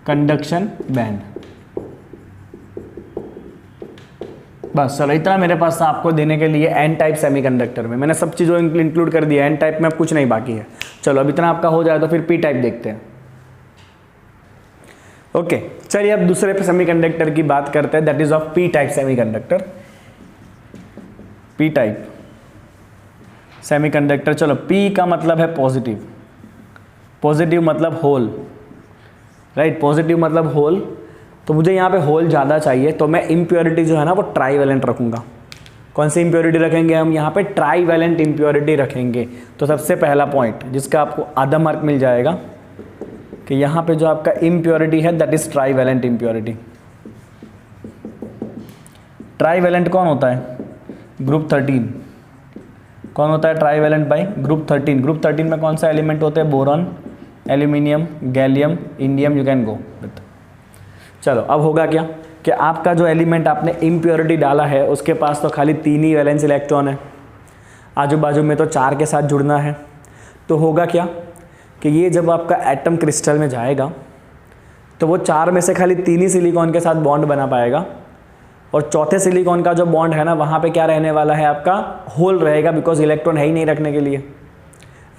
conduction band। बस चलो इतना मेरे पास था आपको देने के लिए एन टाइप सेमीकंडक्टर में। मैंने सब चीज़ों इंक्लूड कर दिया, एन टाइप में अब कुछ नहीं बाकी है। चलो अब इतना आपका हो जाए तो फिर पी टाइप देखते हैं। ओके चलिए अब दूसरे सेमीकंडक्टर की बात करते हैं, that is of P type semiconductor. P type semiconductor, चलो पी का मतलब है पॉजिटिव, पॉजिटिव मतलब होल, राइट, पॉजिटिव मतलब होल। तो मुझे यहाँ पे होल ज़्यादा चाहिए तो मैं इम्प्योरिटी जो है ना वो ट्राईवैलेंट रखूँगा। कौन सी इम्प्योरिटी रखेंगे हम यहाँ पे? ट्राईवैलेंट इम्प्योरिटी रखेंगे। तो सबसे पहला पॉइंट जिसका आपको आधा मार्क मिल जाएगा कि यहाँ पे जो आपका इम्प्योरिटी है that is trivalent impurity. Trivalent कौन होता है? ग्रुप 13। कौन होता है ट्राईवैलेंट भाई? ग्रुप 13। ग्रुप 13 में कौन सा एलिमेंट होते हैं? Boron, aluminium, gallium, indium, you can go with. चलो अब होगा क्या कि आपका जो एलिमेंट आपने इम्प्योरिटी डाला है उसके पास तो खाली 3 ही वैलेंस इलेक्ट्रॉन है, आजू बाजू में तो 4 के साथ जुड़ना है। तो होगा क्या कि ये जब आपका एटम क्रिस्टल में जाएगा तो वो 4 में से खाली 3 ही सिलिकॉन के साथ बॉन्ड बना पाएगा, और चौथे सिलिकॉन का जो बॉन्ड है ना वहाँ पे क्या रहने वाला है? आपका होल रहेगा, बिकॉज इलेक्ट्रॉन है ही नहीं रखने के लिए,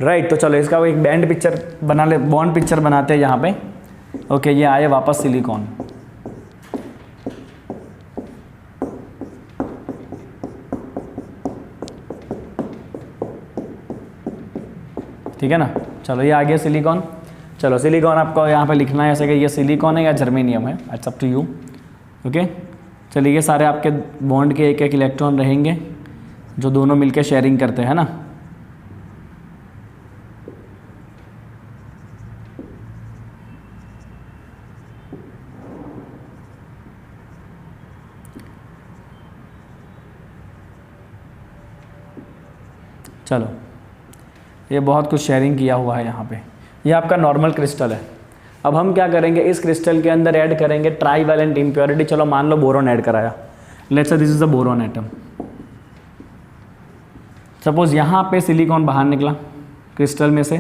राइट। तो चलो इसका एक बैंड पिक्चर बना ले, बॉन्ड पिक्चर बनाते हैं यहाँ पे। ओके ये आए वापस सिलिकॉन, ठीक है ना। चलो ये आ गया सिलिकॉन। चलो सिलिकॉन आपको यहाँ पे लिखना है ऐसे कि ये सिलिकॉन है या जर्मेनियम है, it's up to you. Okay चलिए ये सारे आपके बॉन्ड के एक एक इलेक्ट्रॉन रहेंगे जो दोनों मिलके शेयरिंग करते हैं ना। चलो ये बहुत कुछ शेयरिंग किया हुआ है यहाँ पे। ये आपका नॉर्मल क्रिस्टल है। अब हम क्या करेंगे, इस क्रिस्टल के अंदर ऐड करेंगे ट्राईवैलेंट इम्प्योरिटी। चलो मान लो बोरॉन ऐड कराया, let's say this is the boron atom. Suppose यहाँ पे सिलिकॉन बाहर निकला क्रिस्टल में से,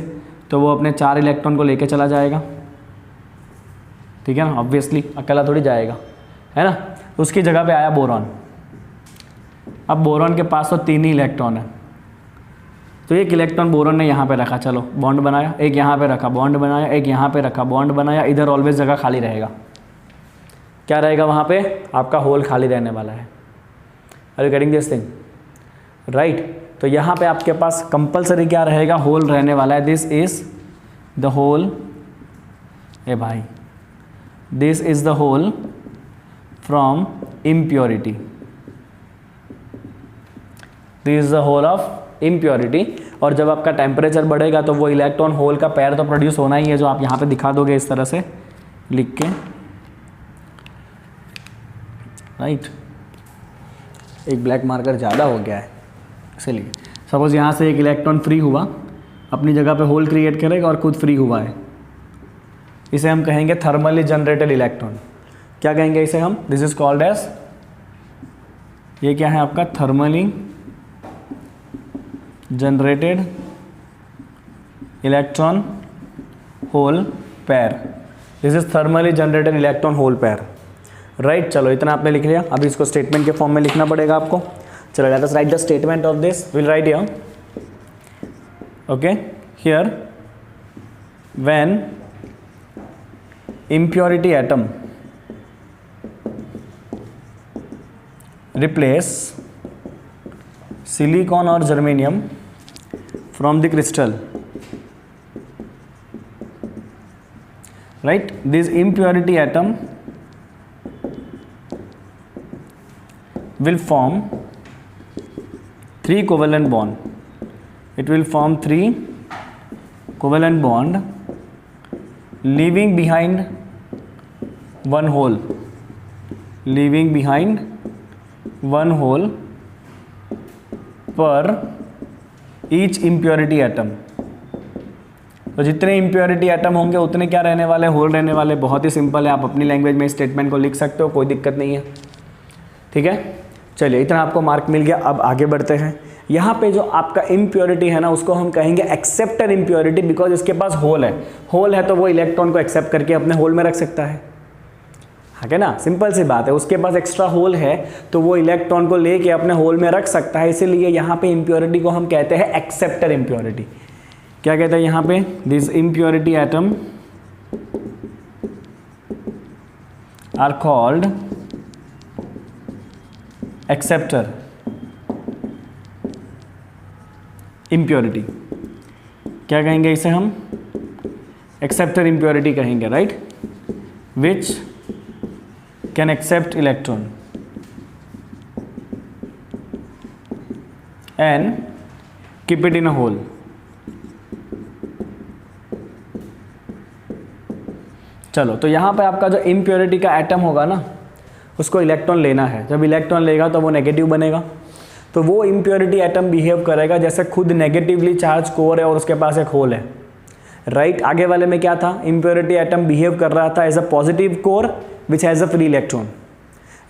तो वो अपने 4 इलेक्ट्रॉन को लेके चला जाएगा, ठीक है ना। ऑब्वियसली अकेला थोड़ी जाएगा, है ना। उसकी जगह पे आया बोरॉन। अब बोरॉन के पास तो 3 ही इलेक्ट्रॉन है, तो एक इलेक्ट्रॉन बोरॉन ने यहाँ पे रखा, चलो बॉन्ड बनाया, एक यहाँ पे रखा बॉन्ड बनाया, एक यहाँ पे रखा बॉन्ड बनाया। इधर ऑलवेज जगह खाली रहेगा, क्या रहेगा वहाँ पे? आपका होल खाली रहने वाला है। Are you getting this thing, right. तो यहाँ पे आपके पास कंपलसरी क्या रहेगा? होल रहने वाला है। दिस इज द होल, ए भाई, this is the hole from impurity, this is the hole of impurity. और जब आपका टेम्परेचर बढ़ेगा तो वो इलेक्ट्रॉन होल का पेयर तो प्रोड्यूस होना ही है, जो आप यहाँ पे दिखा दोगे इस तरह से लिख के, राइट। एक ब्लैक मार्कर ज़्यादा हो गया है इसलिए। सपोज यहाँ से एक इलेक्ट्रॉन फ्री हुआ, अपनी जगह पे होल क्रिएट करेगा और खुद फ्री हुआ है, इसे हम कहेंगे थर्मली जनरेटेड इलेक्ट्रॉन। क्या कहेंगे इसे हम? दिस इज कॉल्ड एज, ये क्या है आपका? Thermally generated electron hole pair. This is thermally generated electron hole pair, right. चलो इतना आपने लिख लिया। अभी इसको स्टेटमेंट के फॉर्म में लिखना पड़ेगा आपको। चलो let us right the statement of this. Will write here, okay, here when impurity atom replace silicon or germanium from the crystal, right? This impurity atom will form 3 covalent bond. It will form 3 covalent bond, leaving behind one hole, leaving behind one hole per each impurity atom, तो जितने impurity atom होंगे उतने क्या रहने वाले, whole रहने वाले। बहुत ही सिंपल है, आप अपनी लैंग्वेज में स्टेटमेंट को लिख सकते हो, कोई दिक्कत नहीं है। ठीक है, चलिए इतना आपको मार्क मिल गया। अब आगे बढ़ते हैं। यहाँ पे जो आपका इम्प्योरिटी है ना, उसको हम कहेंगे एक्सेप्टर इम्प्योरिटी, बिकॉज इसके पास होल है। होल है तो वो इलेक्ट्रॉन को एक्सेप्ट करके अपने होल में रख सकता है, है ना, सिंपल सी बात है। उसके पास एक्स्ट्रा होल है तो वो इलेक्ट्रॉन को लेके अपने होल में रख सकता है, इसीलिए यहाँ पे इम्प्योरिटी को हम कहते हैं एक्सेप्टर इम्प्योरिटी। क्या कहते हैं यहाँ पे, this impurity atom are called acceptor impurity. क्या कहेंगे इसे हम, एक्सेप्टर इम्प्योरिटी कहेंगे, right, which can accept electron and keep it in a hole. चलो, तो यहाँ पे आपका जो इम्प्योरिटी का एटम होगा ना, उसको इलेक्ट्रॉन लेना है। जब इलेक्ट्रॉन लेगा तो वो नेगेटिव बनेगा, तो वो इम्प्योरिटी एटम बिहेव करेगा जैसे खुद नेगेटिवली चार्ज कोर है और उसके पास एक होल है, राइट। आगे वाले में क्या था, इम्प्योरिटी एटम बिहेव कर रहा था as a positive core which has a free electron.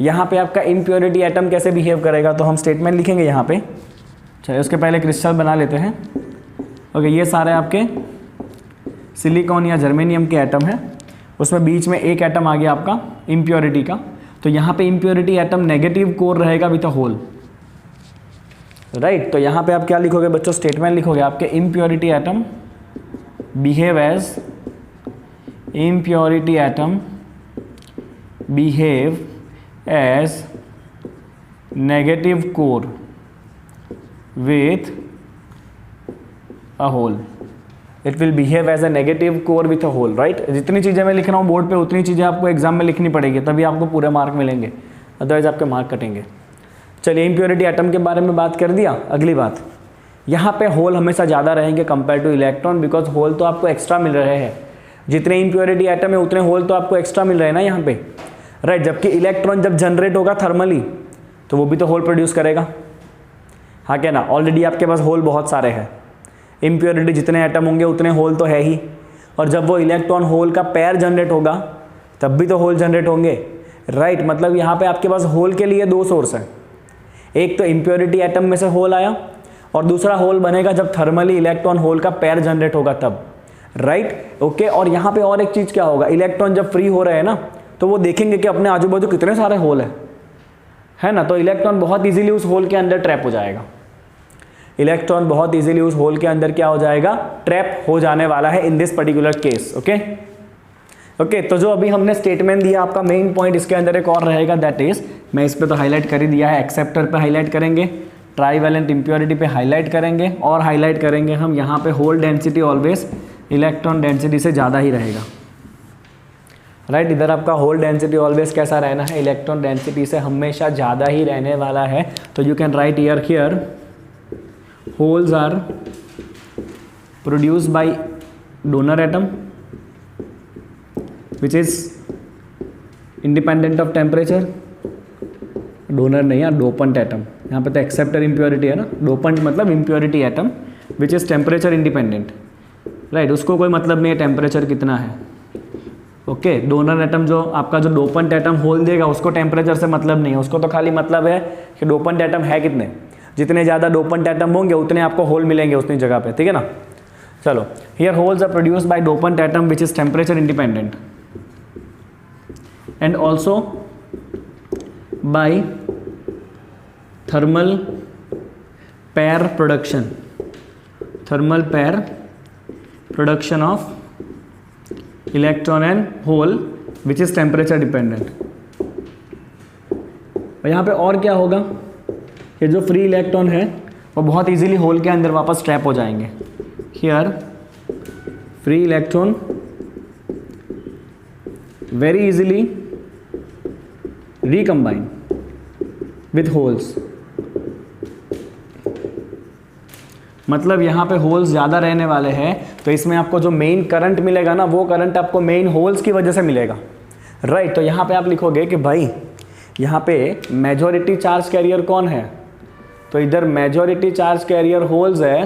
यहाँ पे आपका इम्प्योरिटी एटम कैसे बिहेव करेगा, तो हम स्टेटमेंट लिखेंगे यहाँ पे। चलिए उसके पहले क्रिस्टल बना लेते हैं। ओके, ये सारे आपके सिलिकॉन या जर्मेनियम के एटम हैं, उसमें बीच में एक एटम आ गया आपका इम्प्योरिटी का। तो यहाँ पे इम्प्योरिटी एटम नेगेटिव कोर रहेगा विथ अ होल, राइट। तो यहाँ पे आप क्या लिखोगे बच्चों, स्टेटमेंट लिखोगे आपके, impurity atom behave as, impurity atom behave as negative core with a hole. It will behave as a negative core with a hole, right. जितनी चीज़ें मैं लिख रहा हूँ बोर्ड पे उतनी चीज़ें आपको एग्जाम में लिखनी पड़ेगी, तभी आपको पूरे मार्क मिलेंगे, अदरवाइज आपके मार्क कटेंगे। चलिए, इम्प्योरिटी एटम के बारे में बात कर दिया। अगली बात, यहाँ पे होल हमेशा ज़्यादा रहेंगे compare to electron, because hole तो आपको एक्स्ट्रा मिल रहे हैं। जितने इम्प्योरिटी एटम है उतने होल तो आपको एक्स्ट्रा मिल रहे हैं ना यहाँ पे, राइट। जबकि इलेक्ट्रॉन जब जनरेट होगा थर्मली तो वो भी तो होल प्रोड्यूस करेगा, हाँ क्या ना। ऑलरेडी आपके पास होल बहुत सारे हैं, इम्प्योरिटी जितने एटम होंगे उतने होल तो है ही, और जब वो इलेक्ट्रॉन होल का पेयर जनरेट होगा तब भी तो होल जनरेट होंगे, राइट। मतलब यहाँ पे आपके पास होल के लिए दो सोर्स हैं, एक तो इम्प्योरिटी एटम में से होल आया, और दूसरा होल बनेगा जब थर्मली इलेक्ट्रॉन होल का पेयर जनरेट होगा तब, राइट। ओके, और यहाँ पे और एक चीज़ क्या होगा, इलेक्ट्रॉन जब फ्री हो रहे हैं ना तो वो देखेंगे कि अपने आजू बाजू कितने सारे होल है ना, तो इलेक्ट्रॉन बहुत ईजिली उस होल के अंदर ट्रैप हो जाएगा। इलेक्ट्रॉन बहुत इजीली उस होल के अंदर क्या हो जाएगा, ट्रैप हो जाने वाला है in this particular case. Okay, तो जो अभी हमने स्टेटमेंट दिया, आपका मेन पॉइंट इसके अंदर एक और रहेगा, दैट इज, मैं इस पे तो हाईलाइट कर ही दिया है, एक्सेप्टर पे हाईलाइट करेंगे, ट्राईवैलेंट इम्प्योरिटी पे हाईलाइट करेंगे, और हाईलाइट करेंगे हम यहाँ पे hole density always electron density से ज़्यादा ही रहेगा, राइट। इधर आपका होल डेंसिटी ऑलवेज कैसा रहना है, इलेक्ट्रॉन डेंसिटी से हमेशा ज़्यादा ही रहने वाला है। तो you can write here holes are produced by donor atom which is independent of temperature। Donor नहीं यार, डोपेंट एटम, यहाँ पे तो एक्सेप्टर इम्प्योरिटी है ना, डोपेंट मतलब impurity atom which is temperature independent, right. उसको कोई मतलब नहीं है टेम्परेचर कितना है, ओके। डोनर एटम जो आपका जो डोपेंट एटम होल देगा उसको टेम्परेचर से मतलब नहीं है, उसको तो खाली मतलब है कि डोपेंट एटम है कितने, जितने ज़्यादा डोपेंट एटम होंगे उतने आपको होल मिलेंगे उतनी जगह पे, ठीक है ना। चलो, here holes are produced by dopant atom which is temperature independent and also by thermal pair production, thermal pair production of electron and hole which is temperature dependent. और यहाँ पे और क्या होगा, ये जो फ्री इलेक्ट्रॉन है वो बहुत इजीली होल के अंदर वापस ट्रैप हो जाएंगे। Here free electron very easily recombine with holes, मतलब यहाँ पे होल्स ज़्यादा रहने वाले हैं, तो इसमें आपको जो मेन करंट मिलेगा ना, वो करंट आपको मेन होल्स की वजह से मिलेगा, राइट। तो यहाँ पे आप लिखोगे कि भाई यहाँ पे मेजॉरिटी चार्ज कैरियर कौन है, तो इधर मेजॉरिटी चार्ज कैरियर होल्स है,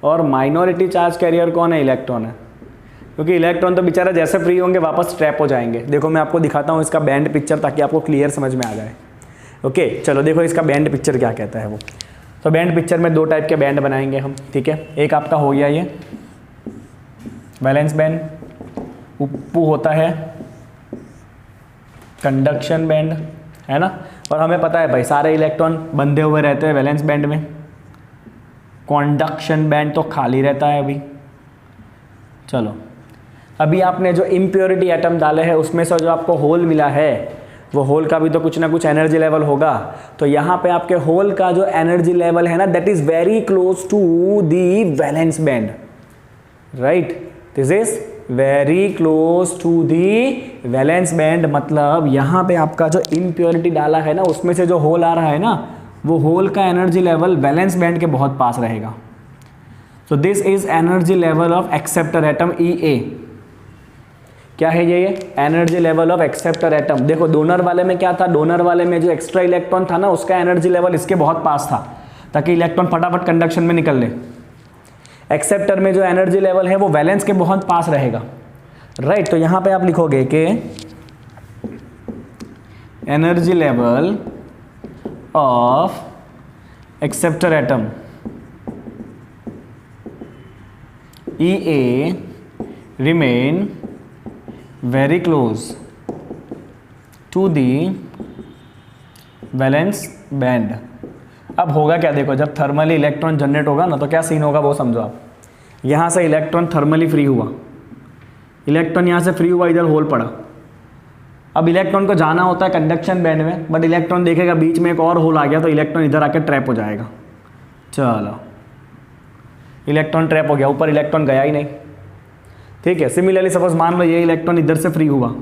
और माइनॉरिटी चार्ज कैरियर कौन है? इलेक्ट्रॉन है, क्योंकि इलेक्ट्रॉन तो बेचारा जैसे फ्री होंगे वापस ट्रैप हो जाएंगे। देखो मैं आपको दिखाता हूँ इसका बैंड पिक्चर ताकि आपको क्लियर समझ में आ जाए। ओके चलो देखो इसका बैंड पिक्चर क्या कहता है वो। तो बैंड पिक्चर में दो टाइप के बैंड बनाएंगे हम, ठीक है। एक आपका हो गया ये वैलेंस बैंड, ऊपर होता है कंडक्शन बैंड, है ना। और हमें पता है भाई सारे इलेक्ट्रॉन बंधे हुए रहते हैं वैलेंस बैंड में, कंडक्शन बैंड तो खाली रहता है अभी। चलो अभी आपने जो इम्प्योरिटी एटम डाले हैं उसमें से जो आपको होल मिला है वो होल का भी तो कुछ ना कुछ एनर्जी लेवल होगा। तो यहाँ पे आपके होल का जो एनर्जी लेवल है ना that is very close to the valence band, right. This is very close to the valence band. मतलब यहाँ पे आपका जो इम्प्योरिटी डाला है ना उसमें से जो होल आ रहा है ना वो होल का एनर्जी लेवल वैलेंस बैंड के बहुत पास रहेगा। So this is energy level of acceptor atom EA। क्या है ये energy level of acceptor atom. देखो डोनर वाले में क्या था, डोनर वाले में जो एक्स्ट्रा इलेक्ट्रॉन था ना उसका एनर्जी लेवल इसके बहुत पास था ताकि इलेक्ट्रॉन फटाफट कंडक्शन में निकल ले। एक्सेप्टर में जो एनर्जी लेवल है वो वैलेंस के बहुत पास रहेगा, राइट। तो यहां पे आप लिखोगे कि energy level of acceptor atom EA remain very close to the valence band. अब होगा क्या, देखो जब थर्मली इलेक्ट्रॉन जनरेट होगा ना तो क्या सीन होगा वो समझो आप। यहाँ से इलेक्ट्रॉन थर्मली फ्री हुआ, इलेक्ट्रॉन यहाँ से फ्री हुआ, इधर होल पड़ा। अब इलेक्ट्रॉन को जाना होता है कंडक्शन बैंड में, बट इलेक्ट्रॉन देखेगा बीच में एक और होल आ गया तो इलेक्ट्रॉन इधर आके ट्रैप हो जाएगा। चलो इलेक्ट्रॉन ट्रैप हो गया, ऊपर इलेक्ट्रॉन गया ही नहीं, ठीक है। सिमिलरली सपोज मान लो ये इलेक्ट्रॉन इधर से फ्री हुआ,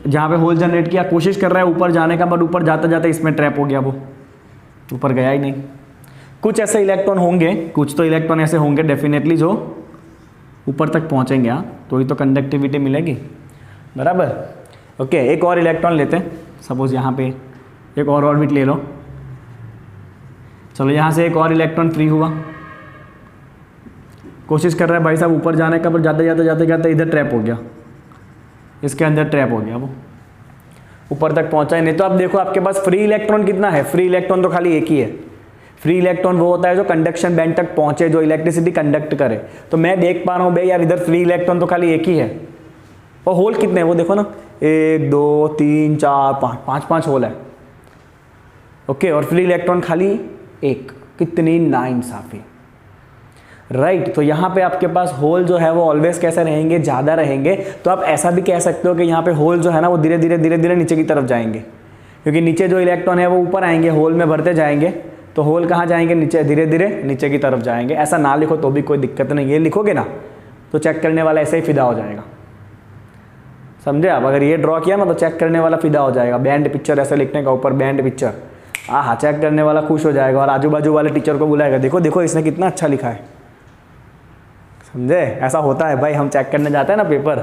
जहाँ पे होल जनरेट किया, कोशिश कर रहा है ऊपर जाने का, बट ऊपर जाते जाते इसमें ट्रैप हो गया, वो ऊपर गया ही नहीं। कुछ ऐसे इलेक्ट्रॉन होंगे, कुछ तो इलेक्ट्रॉन ऐसे होंगे डेफिनेटली जो ऊपर तक पहुँचेंगे, तो ही तो कंडक्टिविटी मिलेगी, बराबर। ओके एक और इलेक्ट्रॉन लेते हैं, सपोज यहाँ पे एक और ऑर्बिट ले लो। चलो यहाँ से एक और इलेक्ट्रॉन फ्री हुआ, कोशिश कर रहा है भाई साहब ऊपर जाने का, पर जाते जाते जाते जाते इधर ट्रैप हो गया, इसके अंदर ट्रैप हो गया, वो ऊपर तक पहुंचा ही नहीं। तो अब देखो आपके पास फ्री इलेक्ट्रॉन कितना है, फ्री इलेक्ट्रॉन तो खाली एक ही है। फ्री इलेक्ट्रॉन वो होता है जो कंडक्शन बैंड तक पहुंचे, जो इलेक्ट्रिसिटी कंडक्ट करे। तो मैं देख पा रहा हूँ भाई यार इधर फ्री इलेक्ट्रॉन तो खाली एक ही है, और होल कितने हैं वो देखो ना, 1 2 3 4 5 5 होल है, ओके। और फ्री इलेक्ट्रॉन खाली एक, कितनी नाइंसाफी, राइट। तो यहाँ पे आपके पास होल जो है वो ऑलवेज कैसे रहेंगे, ज़्यादा रहेंगे। तो आप ऐसा भी कह सकते हो कि यहाँ पे होल जो है ना वो धीरे धीरे नीचे की तरफ जाएंगे, क्योंकि नीचे जो इलेक्ट्रॉन है वो ऊपर आएंगे, होल में भरते जाएंगे, तो होल कहाँ जाएंगे, नीचे, धीरे धीरे नीचे की तरफ जाएंगे। ऐसा ना लिखो तो भी कोई दिक्कत नहीं, ये लिखोगे ना तो चेक करने वाला ऐसे ही फिदा हो जाएगा, समझे आप। अगर ये ड्रॉ किया ना तो चेक करने वाला फिदा हो जाएगा। बैंड पिक्चर ऐसे लिखने का, ऊपर बैंड पिक्चर, हाँ चेक करने वाला खुश हो जाएगा और आजू बाजू वाले टीचर को बुलाएगा, देखो देखो इसने कितना अच्छा लिखा है, समझे। ऐसा होता है भाई, हम चेक करने जाते हैं ना पेपर,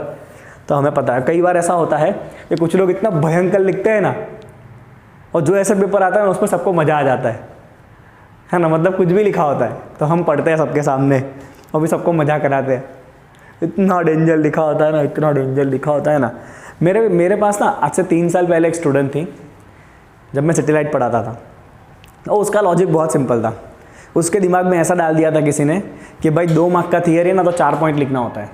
तो हमें पता है कई बार ऐसा होता है कि कुछ लोग इतना भयंकर लिखते हैं ना, और जो ऐसे पेपर आता है ना उसमें सबको मज़ा आ जाता है ना। मतलब कुछ भी लिखा होता है तो हम पढ़ते हैं सबके सामने और भी सबको मज़ा कराते हैं, इतना डेंजर लिखा होता है ना, इतना डेंजर लिखा होता है ना। मेरे पास ना आज से 3 साल पहले एक स्टूडेंट थी, जब मैं सैटेलाइट पढ़ाता था, और उसका लॉजिक बहुत सिंपल था। उसके दिमाग में ऐसा डाल दिया था किसी ने कि भाई 2 मार्क का थियरी ना तो 4 पॉइंट लिखना होता है,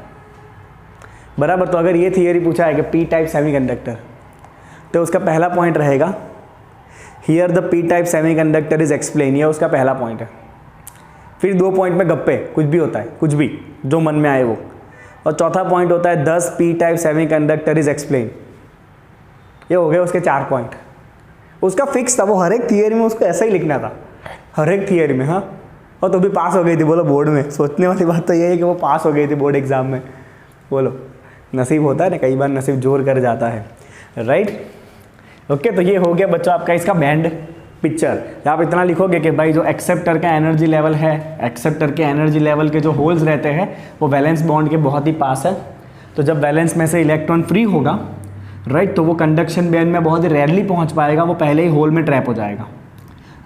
बराबर। तो अगर ये थियरी पूछा है कि पी टाइप सेमीकंडक्टर, तो उसका पहला पॉइंट रहेगा here the P type semiconductor is explain, ये उसका पहला पॉइंट है। फिर 2 पॉइंट में गप्पे, कुछ भी होता है, कुछ भी जो मन में आए वो। और चौथा पॉइंट होता है 10 P type semiconductor is explain, ये हो गए उसके 4 पॉइंट। उसका फिक्स था, वो हर एक थियरी में उसको ऐसा ही लिखना था, हर एक थियरी में, हाँ। और तो भी पास हो गई थी, बोलो बोर्ड में। सोचने वाली बात तो ये है कि वो पास हो गई थी बोर्ड एग्जाम में, बोलो नसीब होता है ना, कई बार नसीब जोर कर जाता है, राइट। ओके तो ये हो गया बच्चों आपका इसका बैंड पिक्चर। आप इतना लिखोगे कि भाई जो एक्सेप्टर का एनर्जी लेवल है, एक्सेप्टर के एनर्जी लेवल के जो होल्स रहते हैं वो वैलेंस बॉन्ड के बहुत ही पास है। तो जब वैलेंस में से इलेक्ट्रॉन फ्री होगा, राइट, तो वो कंडक्शन बैंड में बहुत ही रेयरली पहुंच पाएगा, वो पहले ही होल में ट्रैप हो जाएगा,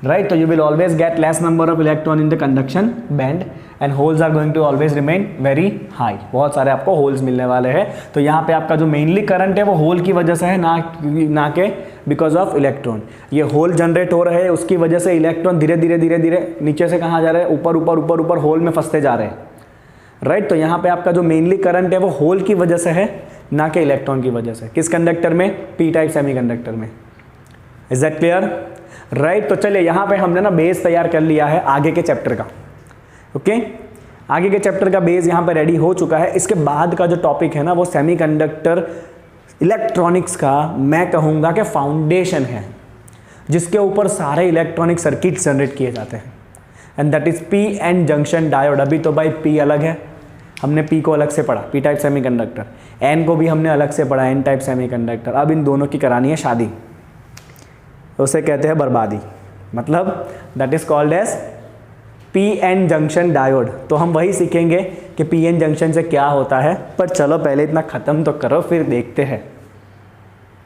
राइट। तो you will always get less number of electron in the conduction band and holes are going to always remain very high, बहुत सारे आपको होल्स मिलने वाले हैं। तो यहाँ पे आपका जो मेनली करंट है वो होल की वजह से है, ना कि बिकॉज ऑफ इलेक्ट्रॉन। ये होल जनरेट हो रहे हैं, उसकी वजह से इलेक्ट्रॉन धीरे धीरे नीचे से कहाँ जा रहे हैं, ऊपर ऊपर ऊपर ऊपर होल में फंसते जा रहे हैं, राइट। तो यहाँ पे आपका जो मेनली करंट है वो होल की वजह से है, ना कि इलेक्ट्रॉन की वजह से। किस कंडक्टर में? पी टाइप सेमीकंडक्टर में। Is that clear? राइट। तो चलिए यहाँ पे हमने ना बेस तैयार कर लिया है आगे के चैप्टर का। ओके, आगे के चैप्टर का बेस यहाँ पे रेडी हो चुका है। इसके बाद का जो टॉपिक है ना वो सेमीकंडक्टर इलेक्ट्रॉनिक्स का मैं कहूँगा कि फाउंडेशन है, जिसके ऊपर सारे इलेक्ट्रॉनिक सर्किट जनरेट किए जाते हैं, and that is P N junction diode. अभी तो भाई पी अलग है, हमने पी को अलग से पढ़ा, पी टाइप सेमीकंडक्टर। एन को भी हमने अलग से पढ़ा, एन टाइप सेमीकंडक्टर। अब इन दोनों की करानी है शादी, उसे कहते हैं बर्बादी, मतलब that is called as P N junction diode. तो हम वही सीखेंगे कि पी एन जंक्शन से क्या होता है। पर चलो पहले इतना ख़त्म तो करो, फिर देखते हैं।